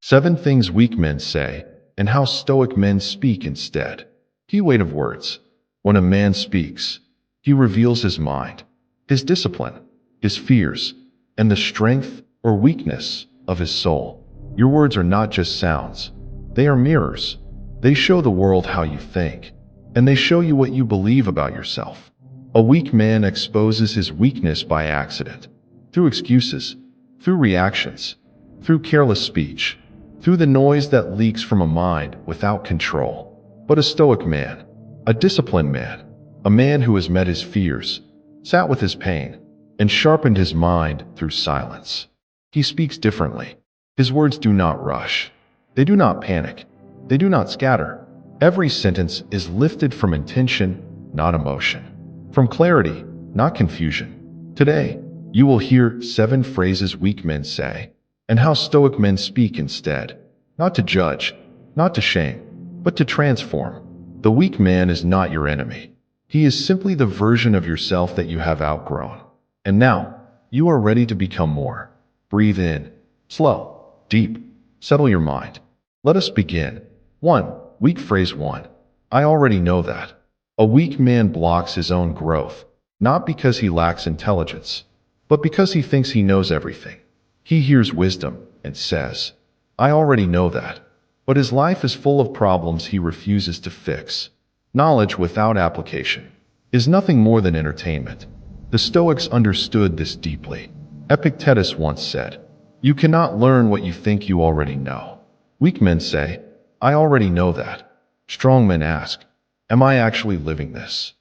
7 things weak men say, and how Stoic men speak instead. Key weight of words. When a man speaks, he reveals his mind, his discipline, his fears, and the strength or weakness of his soul. Your words are not just sounds. They are mirrors. They show the world how you think, and they show you what you believe about yourself. A weak man exposes his weakness by accident, through excuses, through reactions, through careless speech, through the noise that leaks from a mind without control. But a Stoic man, a disciplined man, a man who has met his fears, sat with his pain, and sharpened his mind through silence. He speaks differently. His words do not rush. They do not panic. They do not scatter. Every sentence is lifted from intention, not emotion. From clarity, not confusion. Today, you will hear 7 phrases weak men say, and how Stoic men speak instead. Not to judge, not to shame, but to transform. The weak man is not your enemy. He is simply the version of yourself that you have outgrown. And now, you are ready to become more. Breathe in, slow, deep. Settle your mind. Let us begin. 1. Weak phrase 1. I already know that. A weak man blocks his own growth, not because he lacks intelligence, but because he thinks he knows everything. He hears wisdom and says, I already know that. But his life is full of problems he refuses to fix. Knowledge without application is nothing more than entertainment. The Stoics understood this deeply. Epictetus once said, you cannot learn what you think you already know. Weak men say, I already know that. Strong men ask, am I actually living this?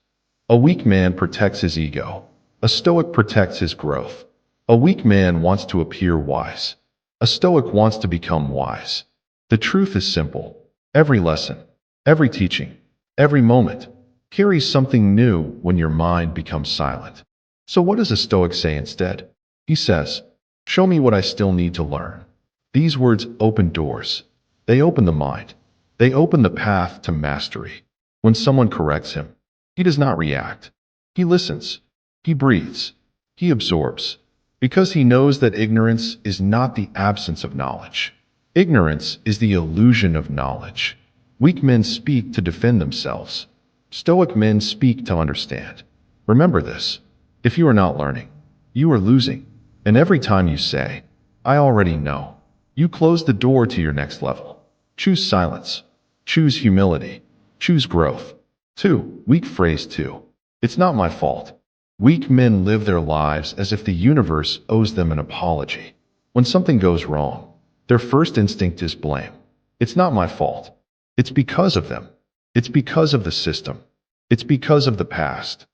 A weak man protects his ego. A Stoic protects his growth. A weak man wants to appear wise. A Stoic wants to become wise. The truth is simple. Every lesson, every teaching, every moment carries something new when your mind becomes silent. So what does a Stoic say instead? He says, show me what I still need to learn. These words open doors. They open the mind. They open the path to mastery. When someone corrects him, he does not react. He listens. He breathes. He absorbs. Because he knows that ignorance is not the absence of knowledge. Ignorance is the illusion of knowledge. Weak men speak to defend themselves. Stoic men speak to understand. Remember this. If you are not learning, you are losing. And every time you say, I already know, you close the door to your next level. Choose silence. Choose humility. Choose growth. 2. Weak phrase 2. It's not my fault. Weak men live their lives as if the universe owes them an apology. When something goes wrong, their first instinct is blame. It's not my fault. It's because of them. It's because of the system. It's because of the past.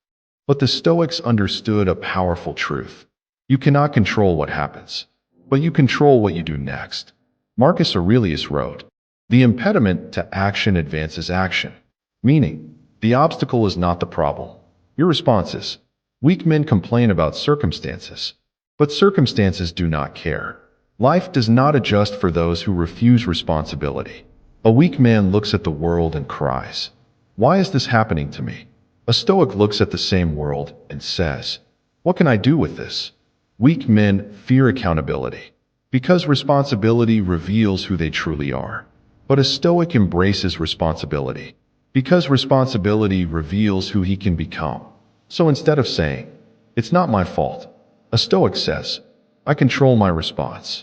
But the Stoics understood a powerful truth. You cannot control what happens, but you control what you do next. Marcus Aurelius wrote, the impediment to action advances action, meaning the obstacle is not the problem. Your response is. Weak men complain about circumstances, but circumstances do not care. Life does not adjust for those who refuse responsibility. A weak man looks at the world and cries, why is this happening to me? A Stoic looks at the same world and says, what can I do with this? Weak men fear accountability, because responsibility reveals who they truly are. But a Stoic embraces responsibility, because responsibility reveals who he can become. So instead of saying, it's not my fault, a Stoic says, I control my response.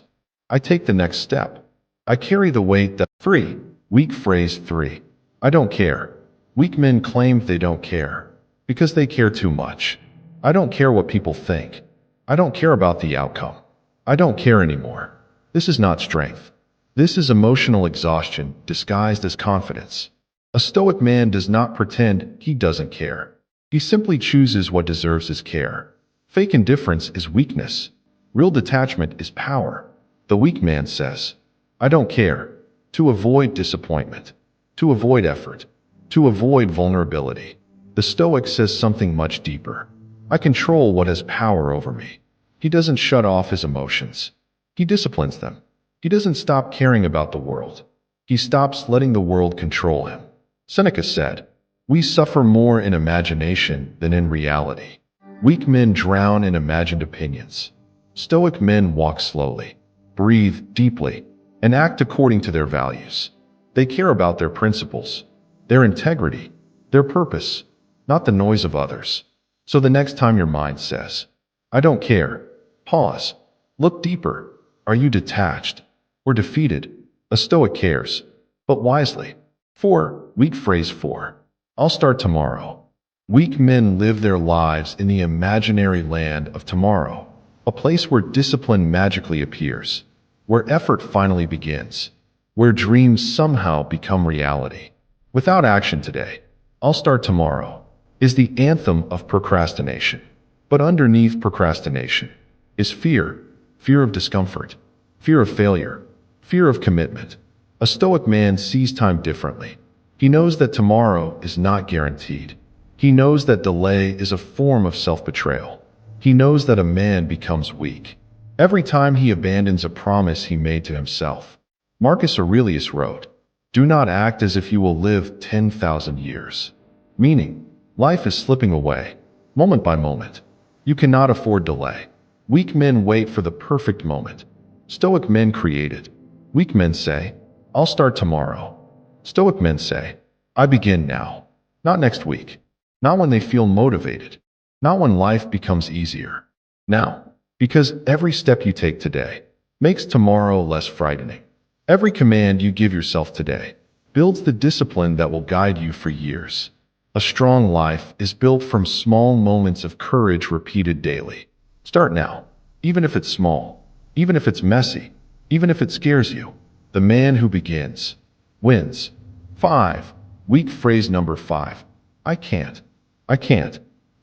I take the next step. I carry the weight that. 3. Weak phrase 3. I don't care. Weak men claim they don't care, because they care too much. I don't care what people think. I don't care about the outcome. I don't care anymore. This is not strength. This is emotional exhaustion disguised as confidence. A Stoic man does not pretend he doesn't care. He simply chooses what deserves his care. Fake indifference is weakness. Real detachment is power. The weak man says, I don't care, to avoid disappointment, to avoid effort, to avoid vulnerability. The Stoic says something much deeper. I control what has power over me. He doesn't shut off his emotions. He disciplines them. He doesn't stop caring about the world. He stops letting the world control him. Seneca said, we suffer more in imagination than in reality. Weak men drown in imagined opinions. Stoic men walk slowly, breathe deeply, and act according to their values. They care about their principles, their integrity, their purpose, not the noise of others. So the next time your mind says, I don't care, pause. Look deeper. Are you detached or defeated? A Stoic cares, but wisely. 4. Weak phrase 4. I'll start tomorrow. Weak men live their lives in the imaginary land of tomorrow, a place where discipline magically appears, where effort finally begins, where dreams somehow become reality. Without action today, I'll start tomorrow, is the anthem of procrastination. But underneath procrastination is fear, fear of discomfort, fear of failure, fear of commitment. A Stoic man sees time differently. He knows that tomorrow is not guaranteed. He knows that delay is a form of self-betrayal. He knows that a man becomes weak every time he abandons a promise he made to himself. Marcus Aurelius wrote, do not act as if you will live 10,000 years. Meaning, life is slipping away, moment by moment. You cannot afford delay. Weak men wait for the perfect moment. Stoic men create it. Weak men say, I'll start tomorrow. Stoic men say, I begin now, not next week, not when they feel motivated, not when life becomes easier. Now, because every step you take today makes tomorrow less frightening. Every command you give yourself today builds the discipline that will guide you for years. A strong life is built from small moments of courage repeated daily. Start now, even if it's small, even if it's messy, even if it scares you. The man who begins wins. 5. Weak phrase number 5. I can't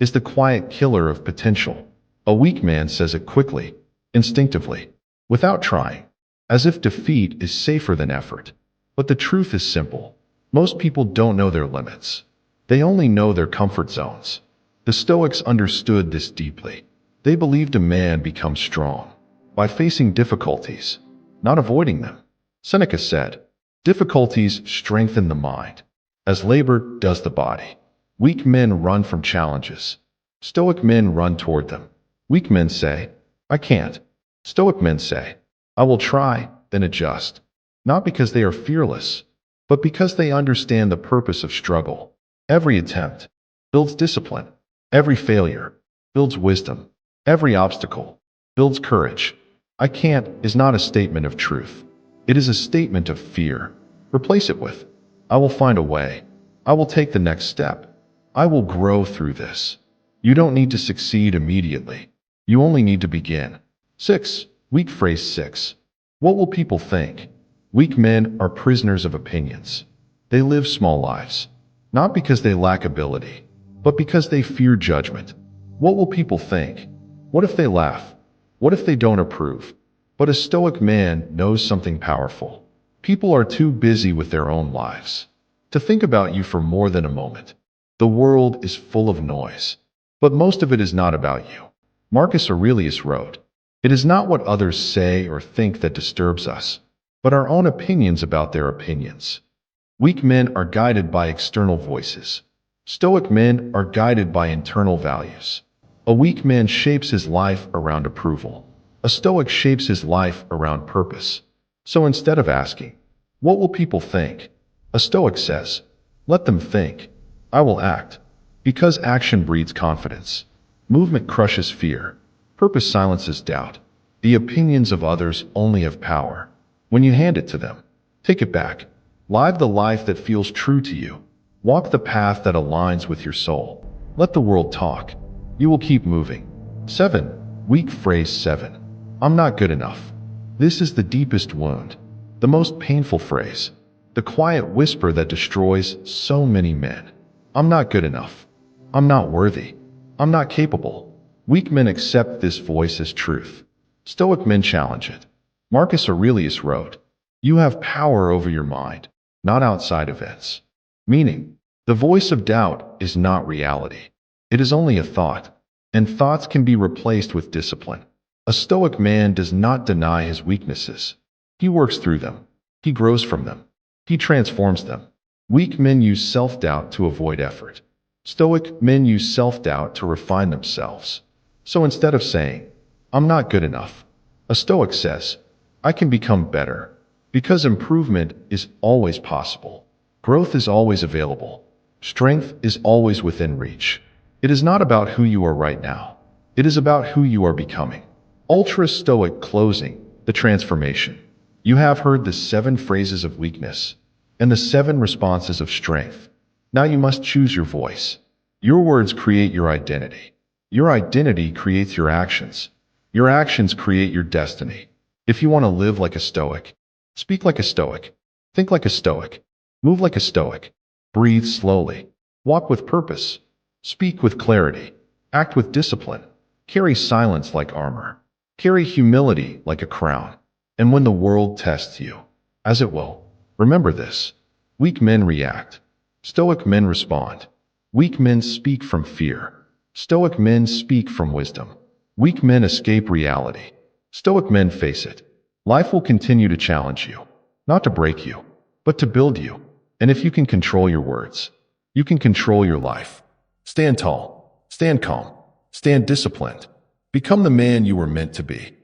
is the quiet killer of potential. A weak man says it quickly, instinctively, without trying, as if defeat is safer than effort. But the truth is simple. Most people don't know their limits. They only know their comfort zones. The Stoics understood this deeply. They believed a man becomes strong by facing difficulties, not avoiding them. Seneca said, difficulties strengthen the mind, as labor does the body. Weak men run from challenges. Stoic men run toward them. Weak men say, I can't. Stoic men say, I will try, then adjust. Not because they are fearless, but because they understand the purpose of struggle. Every attempt builds discipline. Every failure builds wisdom. Every obstacle builds courage. I can't is not a statement of truth. It is a statement of fear. Replace it with, I will find a way. I will take the next step. I will grow through this. You don't need to succeed immediately. You only need to begin. 6. Weak phrase 6. What will people think? Weak men are prisoners of opinions. They live small lives, not because they lack ability, but because they fear judgment. What will people think? What if they laugh? What if they don't approve? But a Stoic man knows something powerful. People are too busy with their own lives to think about you for more than a moment. The world is full of noise, but most of it is not about you. Marcus Aurelius wrote, it is not what others say or think that disturbs us, but our own opinions about their opinions. Weak men are guided by external voices. Stoic men are guided by internal values. A weak man shapes his life around approval. A Stoic shapes his life around purpose. So instead of asking, what will people think? A Stoic says, let them think. I will act. Because action breeds confidence. Movement crushes fear. Purpose silences doubt. The opinions of others only have power when you hand it to them. Take it back. Live the life that feels true to you. Walk the path that aligns with your soul. Let the world talk. You will keep moving. 7. Weak phrase 7. I'm not good enough. This is the deepest wound, the most painful phrase, the quiet whisper that destroys so many men. I'm not good enough. I'm not worthy. I'm not capable. Weak men accept this voice as truth. Stoic men challenge it. Marcus Aurelius wrote, you have power over your mind, not outside events. Meaning, the voice of doubt is not reality. It is only a thought, and thoughts can be replaced with discipline. A Stoic man does not deny his weaknesses. He works through them. He grows from them. He transforms them. Weak men use self-doubt to avoid effort. Stoic men use self-doubt to refine themselves. So instead of saying, I'm not good enough, a Stoic says, I can become better. Because improvement is always possible. Growth is always available. Strength is always within reach. It is not about who you are right now. It is about who you are becoming. Ultra Stoic closing, the transformation. You have heard the 7 phrases of weakness and the 7 responses of strength. Now you must choose your voice. Your words create your identity. Your identity creates your actions. Your actions create your destiny. If you want to live like a Stoic, speak like a Stoic, think like a Stoic, move like a Stoic, breathe slowly, walk with purpose, speak with clarity, act with discipline, carry silence like armor, carry humility like a crown. And when the world tests you, as it will, remember this: weak men react. Stoic men respond. Weak men speak from fear. Stoic men speak from wisdom. Weak men escape reality. Stoic men face it. Life will continue to challenge you, not to break you, but to build you. And if you can control your words, you can control your life. Stand tall, stand calm, stand disciplined. Become the man you were meant to be.